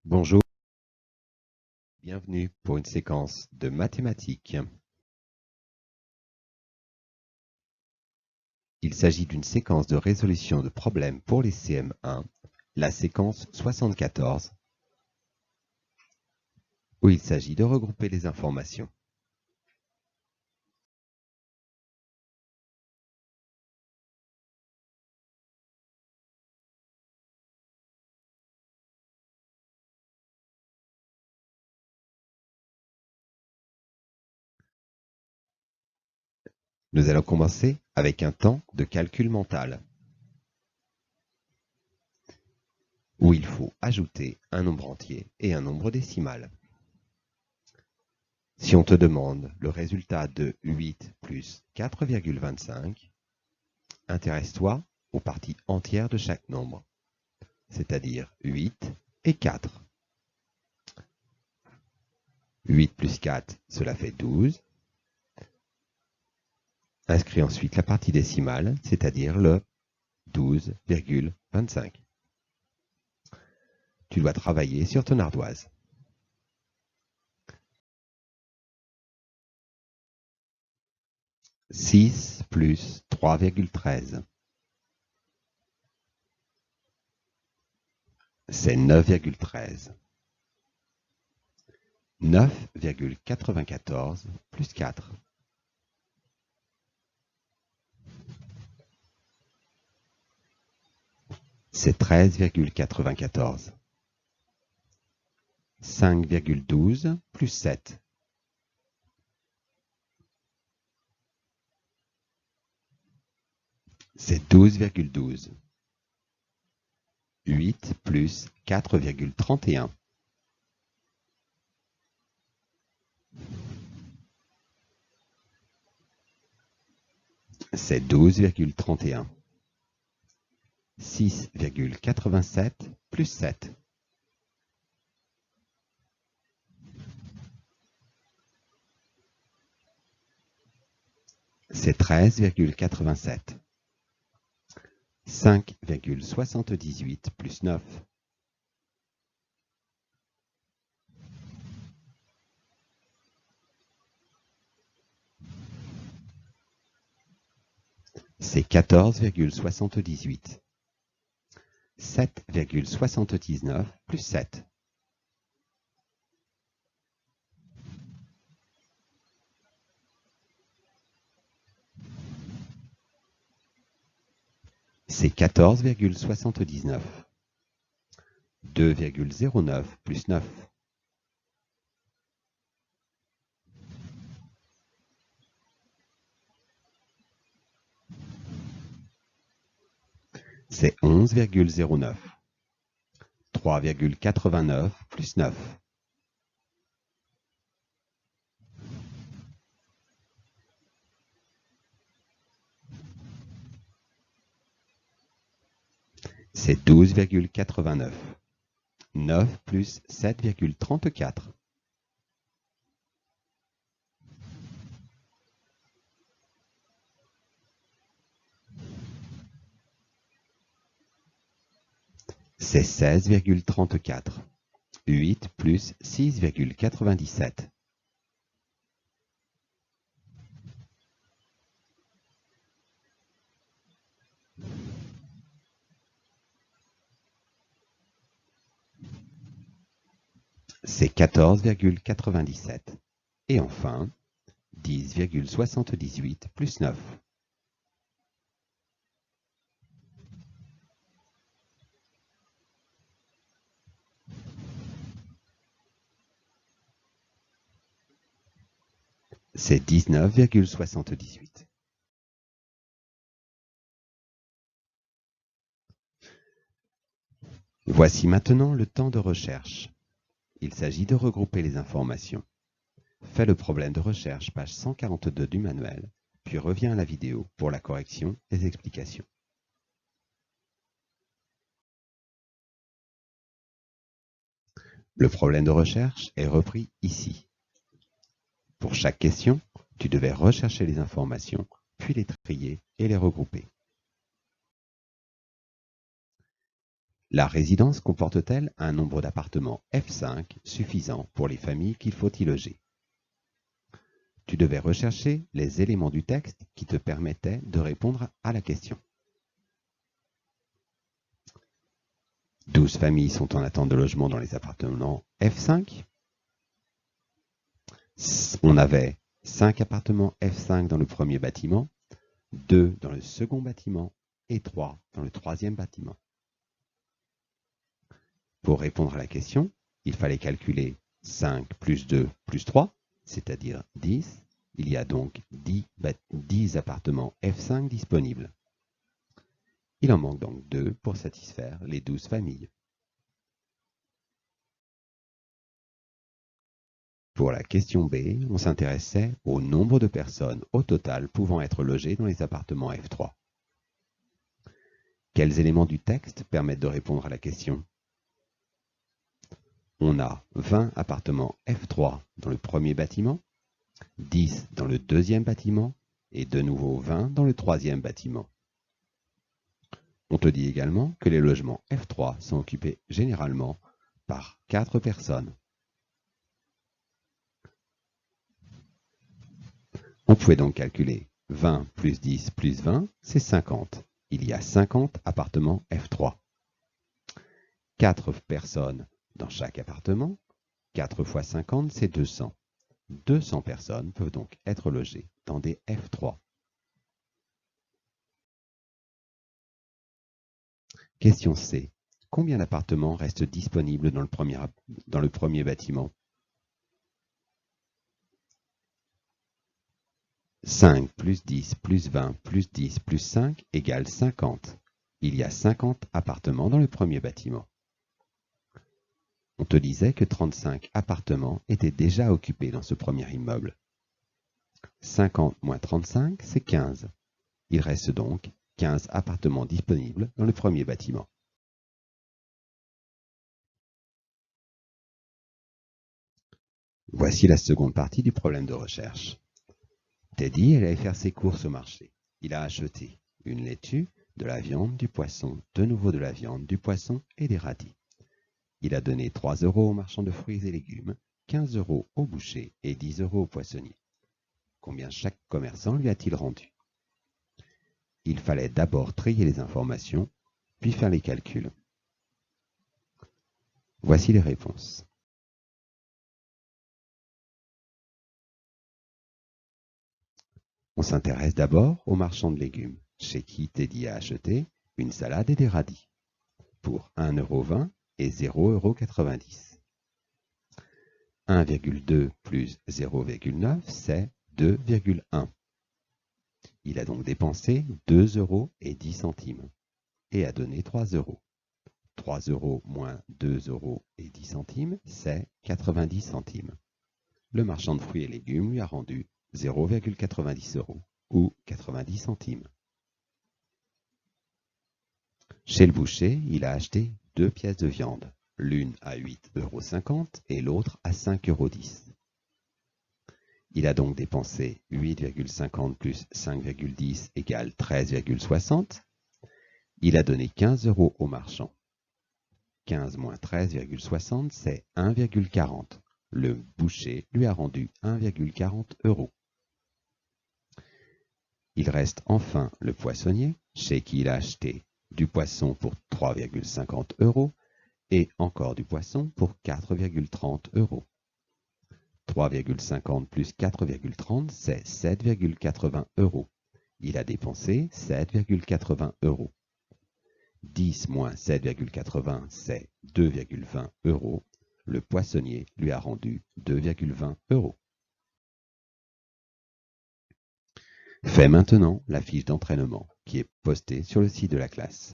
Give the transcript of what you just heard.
Bonjour, bienvenue pour une séquence de mathématiques. Il s'agit d'une séquence de résolution de problèmes pour les CM1, la séquence 74, où il s'agit de regrouper les informations. Nous allons commencer avec un temps de calcul mental, où il faut ajouter un nombre entier et un nombre décimal. Si on te demande le résultat de 8 plus 4,25, intéresse-toi aux parties entières de chaque nombre, c'est-à-dire 8 et 4. 8 plus 4, cela fait 12. Inscris ensuite la partie décimale, c'est-à-dire le 12,25. Tu dois travailler sur ton ardoise. « 6 plus 3,13. C'est 9,13. 9,94 plus 4. C'est 13,94. 5,12 plus 7. C'est 12,12. 8 plus 4,31. C'est 12,31. 6,87 plus 7. C'est 13,87. 5,78 plus 9. C'est 14,78. 7,79 plus 7. C'est 14,79. 2,09 plus 9. C'est 11,09. 3,89 plus 9. C'est 12,89. 9 plus 7,34. C'est 16,34. 8 plus 6,97. C'est 14,97. Et enfin, 10,78 plus 9. C'est 19,78. Voici maintenant le temps de recherche. Il s'agit de regrouper les informations. Fais le problème de recherche, page 142 du manuel, puis reviens à la vidéo pour la correction des explications. Le problème de recherche est repris ici. Pour chaque question, tu devais rechercher les informations, puis les trier et les regrouper. La résidence comporte-t-elle un nombre d'appartements F5 suffisant pour les familles qu'il faut y loger? Tu devais rechercher les éléments du texte qui te permettaient de répondre à la question. 12 familles sont en attente de logement dans les appartements F5. On avait 5 appartements F5 dans le premier bâtiment, 2 dans le second bâtiment et 3 dans le troisième bâtiment. Pour répondre à la question, il fallait calculer 5 plus 2 plus 3, c'est-à-dire 10. Il y a donc 10 appartements F5 disponibles. Il en manque donc 2 pour satisfaire les 12 familles. Pour la question B, on s'intéressait au nombre de personnes au total pouvant être logées dans les appartements F3. Quels éléments du texte permettent de répondre à la question? On a 20 appartements F3 dans le premier bâtiment, 10 dans le deuxième bâtiment et de nouveau 20 dans le troisième bâtiment. On te dit également que les logements F3 sont occupés généralement par 4 personnes. On pouvait donc calculer 20 plus 10 plus 20, c'est 50. Il y a 50 appartements F3. 4 personnes dans chaque appartement. 4 fois 50, c'est 200. 200 personnes peuvent donc être logées dans des F3. Question C. Combien d'appartements restent disponibles dans le premier bâtiment? 5 plus 10 plus 20 plus 10 plus 5 égale 50. Il y a 50 appartements dans le premier bâtiment. On te disait que 35 appartements étaient déjà occupés dans ce premier immeuble. 50 moins 35, c'est 15. Il reste donc 15 appartements disponibles dans le premier bâtiment. Voici la seconde partie du problème de recherche. Teddy allait faire ses courses au marché. Il a acheté une laitue, de la viande, du poisson, de nouveau de la viande, du poisson et des radis. Il a donné 3 € au marchand de fruits et légumes, 15 € au boucher et 10 € au poissonnier. Combien chaque commerçant lui a-t-il rendu? Il fallait d'abord trier les informations, puis faire les calculs. Voici les réponses. On s'intéresse d'abord au marchand de légumes, chez qui Teddy a acheté une salade et des radis, pour 1,20 € et 0,90 €. 1,2 plus 0,9, c'est 2,1. Il a donc dépensé 2 € et 10 centimes et a donné 3 €. 3 € moins 2 € et 10 centimes, c'est 90 centimes. Le marchand de fruits et légumes lui a rendu 0,90 € ou 90 centimes. Chez le boucher, il a acheté 2 pièces de viande, l'une à 8,50 € et l'autre à 5,10 €. Il a donc dépensé 8,50 plus 5,10 égale 13,60. Il a donné 15 € au marchand. 15 moins 13,60, c'est 1,40. Le boucher lui a rendu 1,40 €. Il reste enfin le poissonnier, chez qui il a acheté du poisson pour 3,50 € et encore du poisson pour 4,30 €. 3,50 plus 4,30, c'est 7,80 €. Il a dépensé 7,80 €. 10 moins 7,80, c'est 2,20 €. Le poissonnier lui a rendu 2,20 €. Fais maintenant la fiche d'entraînement qui est postée sur le site de la classe.